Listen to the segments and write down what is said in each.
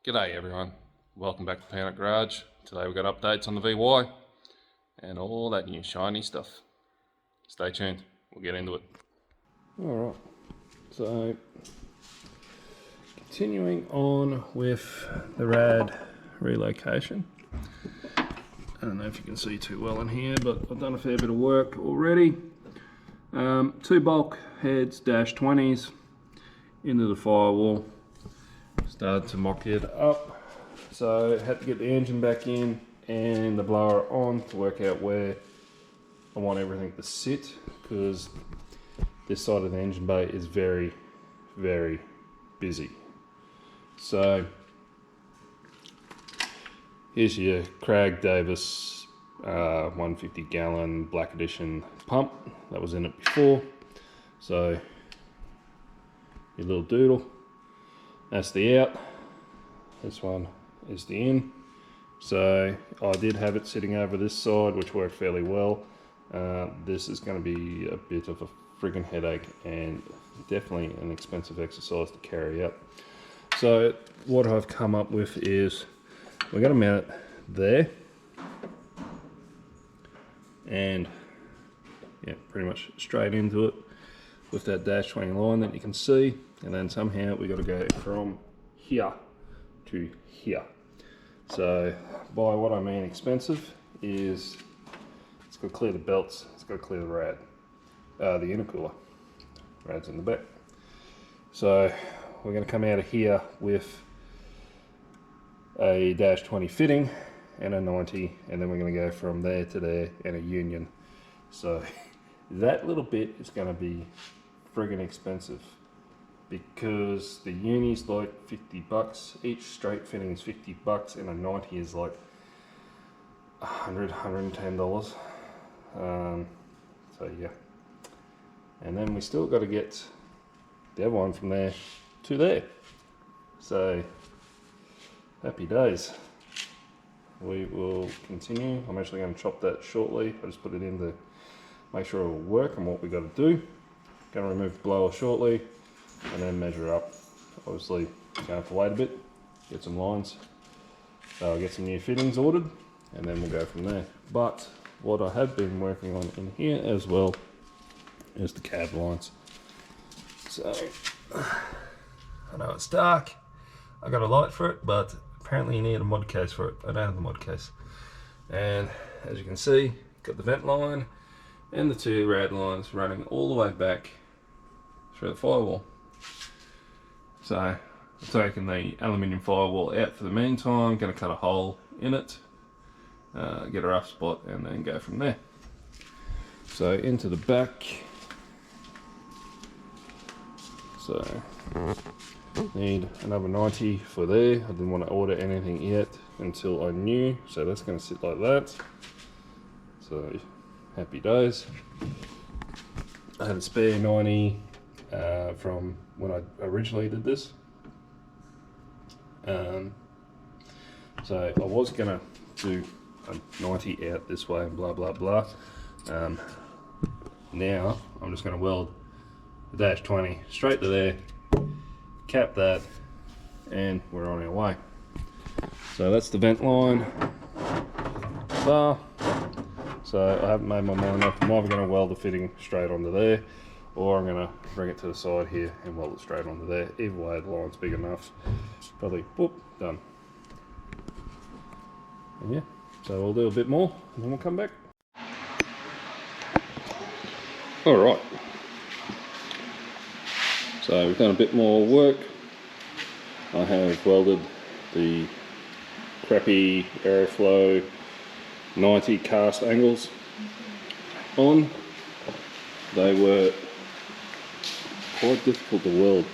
G'day everyone, welcome back to the Peanut Garage. Today we've got updates on the VY and all that new shiny stuff. Stay tuned, we'll get into it. Alright, so continuing on with the rad relocation. I don't know if you can see too well in here, but I've done a fair bit of work already. Two bulk heads -20s into the firewall. Started to mock it up, so had to get the engine back in and the blower on to work out where I want everything to sit, because this side of the engine bay is very, very busy. So here's your Craig Davis 150 gallon black edition pump that was in it before. So your little doodle, that's the out, this one is the in. So I did have it sitting over this side, which worked fairly well. This is going to be a bit of a friggin' headache and definitely an expensive exercise to carry out. So what I've come up with is we're going to mount it there, and yeah, pretty much straight into it with that -20 line that you can see, and then somehow we got to go from here to here. So by what I mean expensive is it's got to clear the belts, it's got to clear the rad, the intercooler. Rad's in the back. So we're going to come out of here with a -20 fitting and a 90, and then we're going to go from there to there and a union. So that little bit is going to be friggin' expensive, because the uni's like $50, each straight fitting is $50, and a 90 is like $110. So yeah, and then we still got to get the other one from there to there. So happy days. We will continue. I'm actually going to chop that shortly. I just put it in to make sure it will work and what we got to do. Going to remove the blower shortly and then measure up. Obviously going to have to wait a bit, get some lines, get some new fittings ordered, and then we'll go from there. But what I have been working on in here as well is the cab lines. So I know it's dark, I got a light for it, but apparently you need a mod case for it. I don't have the mod case. And as you can see, got the vent line and the two rad lines running all the way back through the firewall. So I've taken the aluminium firewall out for the meantime, going to cut a hole in it, get a rough spot, and then go from there. So into the back. So need another 90 for there. I didn't want to order anything yet until I knew, so that's going to sit like that. So happy days. I had a spare 90 from when I originally did this. So I was going to do a 90 out this way and blah blah blah. Now I'm just going to weld the -20 straight to there, cap that, and we're on our way. So that's the vent line bar. So I haven't made my mind up. I'm either going to weld the fitting straight onto there, or I'm going to bring it to the side here and weld it straight onto there. Either way, the line's big enough. Probably, whoop, done. And yeah, so we'll do a bit more and then we'll come back. Alright, so we've done a bit more work. I have welded the crappy Aeroflow 90 cast angles on. They were quite difficult to weld,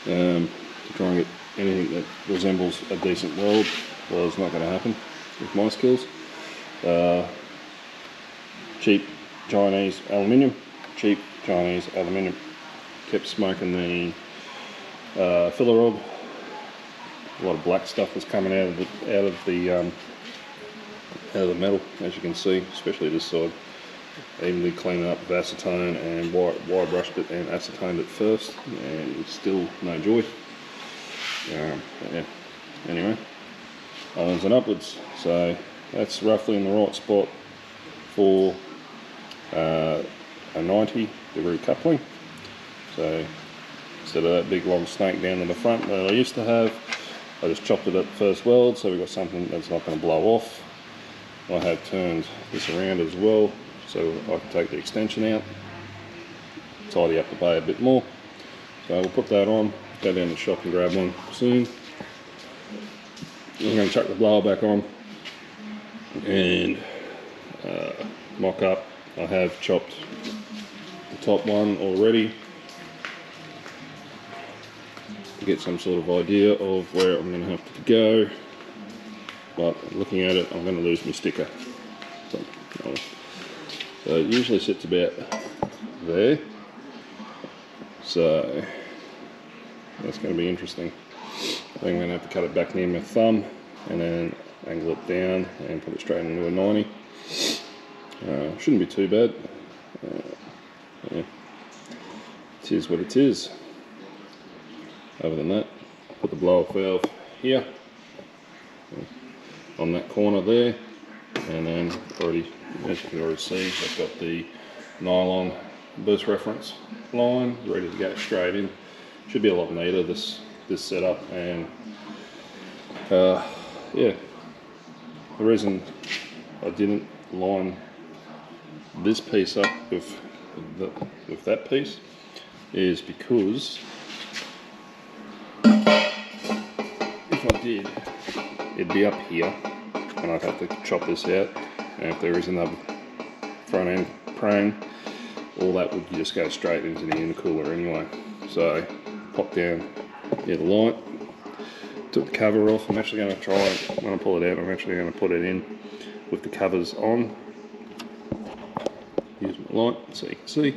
to try and get anything that resembles a decent weld. Well, it's not going to happen with my skills. Cheap Chinese aluminium, cheap Chinese aluminium. Kept smoking the filler rod. A lot of black stuff was coming out of the metal, as you can see, especially this side. I evenly cleaned it up with acetone and wire brushed it and acetoned it first, and still no joy. Yeah. Anyway, onwards and upwards. So that's roughly in the right spot for a 90-degree coupling. So instead of that big long snake down to the front that I used to have, I just chopped it at the first weld, so we've got something that's not going to blow off. I have turned this around as well, so I can take the extension out, tidy up the bay a bit more. So we'll put that on, go down to the shop and grab one soon. I'm going to chuck the blower back on and mock up. I have chopped the top one already to get some sort of idea of where I'm going to have to go, but looking at it I'm going to lose my sticker. So it usually sits about there, so that's going to be interesting. I think I'm going to have to cut it back near my thumb and then angle it down and put it straight into a 90. Shouldn't be too bad. Yeah. It is what it is. Other than that, put the blow off valve here on that corner there, and then already, as you can already see, I've got the nylon burst reference line ready to go straight in. Should be a lot neater, this setup. And yeah, the reason I didn't line this piece up with that piece is because if I did, it'd be up here and I'd have to chop this out, and if there is another front end prang, all that would just go straight into the intercooler anyway. So pop down, get the light, took the cover off. I'm actually going to try it, when I pull it out, I'm actually going to put it in with the covers on. Use my light so you can see.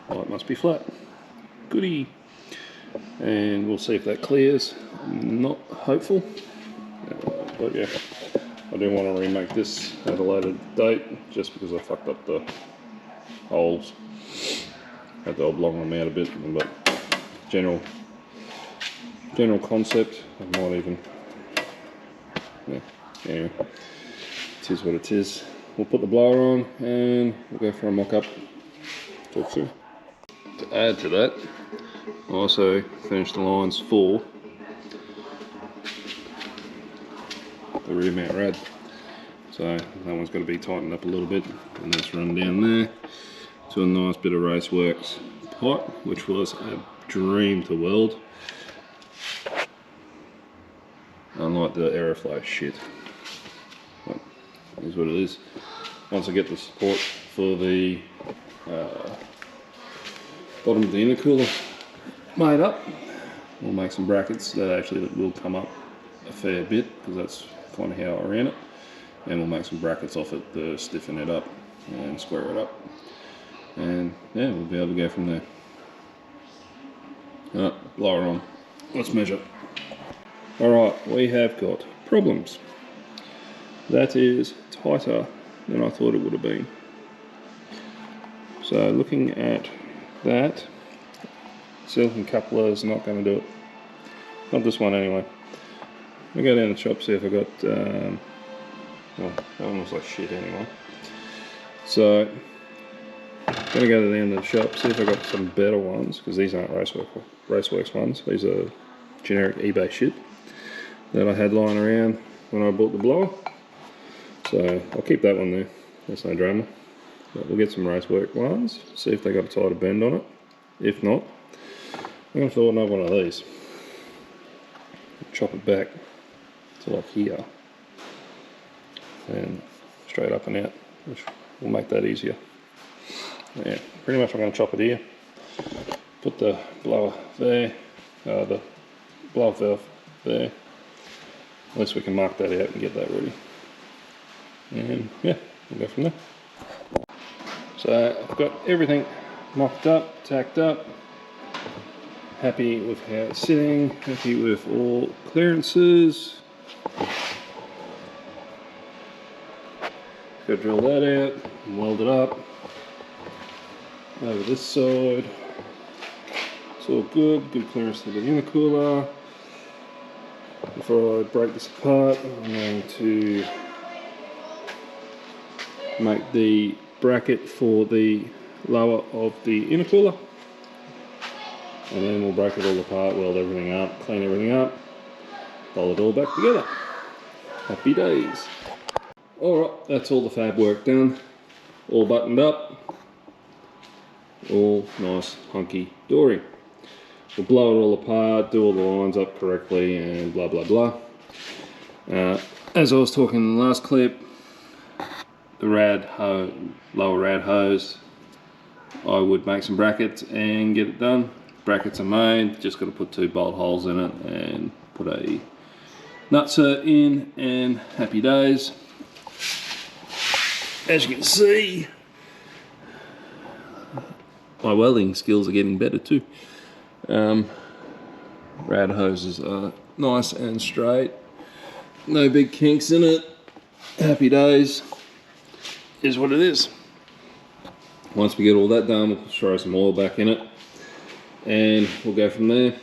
Light must be flat. Goody. And we'll see if that clears. I'm not hopeful, but yeah, I do want to remake this at a later date just because I fucked up the holes. Had to oblong them out a bit, but general concept, I might even, yeah, anyway, it is what it is. We'll put the blower on and we'll go for a mock-up. Talk soon. To add to that, I also finished the lines for the rear mount rad. So that one's got to be tightened up a little bit, and that's run down there to a nice bit of Raceworks pipe, which was a dream to weld. Unlike the Aeroflow shit, but it is what it is. Once I get the support for the bottom of the intercooler made up, we'll make some brackets that actually will come up a fair bit, because that's kind of how I ran it, and we'll make some brackets off it to stiffen it up and square it up, and yeah, we'll be able to go from there. Alright, blower on, let's measure. Alright, we have got problems. That is tighter than I thought it would have been. So looking at that, silicone coupler is not going to do it. Not this one anyway. I'll go down the shop, see if I got, well, that one was like shit anyway. So, I'm going to go down to the shop, see if I got some better ones, because these aren't Raceworks ones. These are generic eBay shit that I had lying around when I bought the blower. So, I'll keep that one there. That's no drama. But we'll get some Raceworks ones, see if they got a tighter bend on it. If not, I'm going to throw another one of these. Chop it back to like here. And straight up and out, which will make that easier. Yeah, pretty much I'm going to chop it here. Put the blower there, the blower valve there. At least we can mark that out and get that ready. And yeah, we'll go from there. So I've got everything mocked up, tacked up. Happy with how it's sitting, happy with all clearances. Go drill that out and weld it up. Over this side, It's all good, good clearance to the intercooler. Before I break this apart, I'm going to make the bracket for the lower of the intercooler. And then we'll break it all apart, weld everything up, clean everything up, roll it all back together. Happy days. Alright, that's all the fab work done. All buttoned up. All nice, hunky dory. We'll blow it all apart, do all the lines up correctly, and blah blah blah. As I was talking in the last clip, the lower rad hose, I would make some brackets and get it done. Brackets are made, just got to put 2 bolt holes in it and put a nutsert in, and happy days. As you can see, my welding skills are getting better too. Rad hoses are nice and straight, no big kinks in it. Happy days is what it is. Once we get all that done, we'll throw some oil back in it and we'll go from there.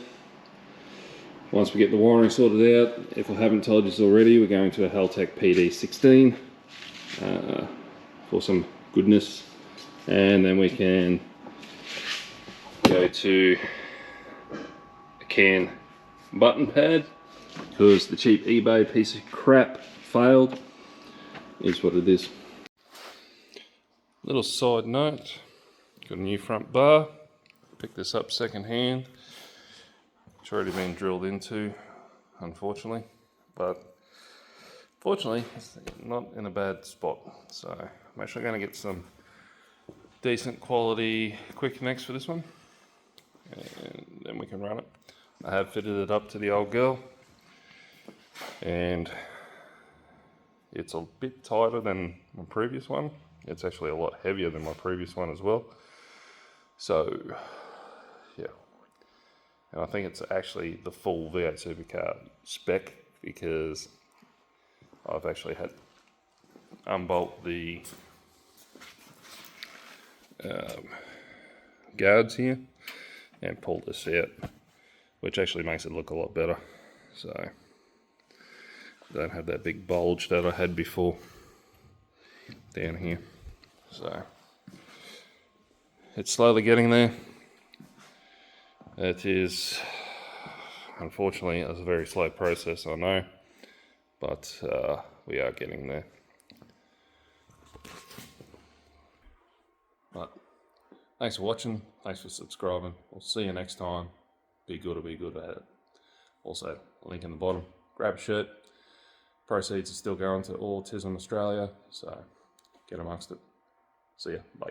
Once we get the wiring sorted out, if I haven't told you already, we're going to a Haltech PD16 for some goodness, and then we can go to a CAN button pad because the cheap eBay piece of crap failed, is what it is. Little side note, got a new front bar, picked this up second hand. It's already been drilled into, unfortunately, but fortunately it's not in a bad spot. So I'm actually going to get some decent quality quick connects for this one, and then we can run it. I have fitted it up to the old girl, and it's a bit tighter than my previous one. It's actually a lot heavier than my previous one as well. So yeah, and I think it's actually the full V8 supercar spec, because I've actually had unbolt the guards here and pull this out, which actually makes it look a lot better. So I don't have that big bulge that I had before down here. So it's slowly getting there. It is, unfortunately, it's a very slow process, I know, but we are getting there. But thanks for watching, thanks for subscribing. We'll see you next time. Be good or be good at it. Also, link in the bottom. Grab a shirt. Proceeds are still going to Autism Australia, so get amongst it. See ya. Bye.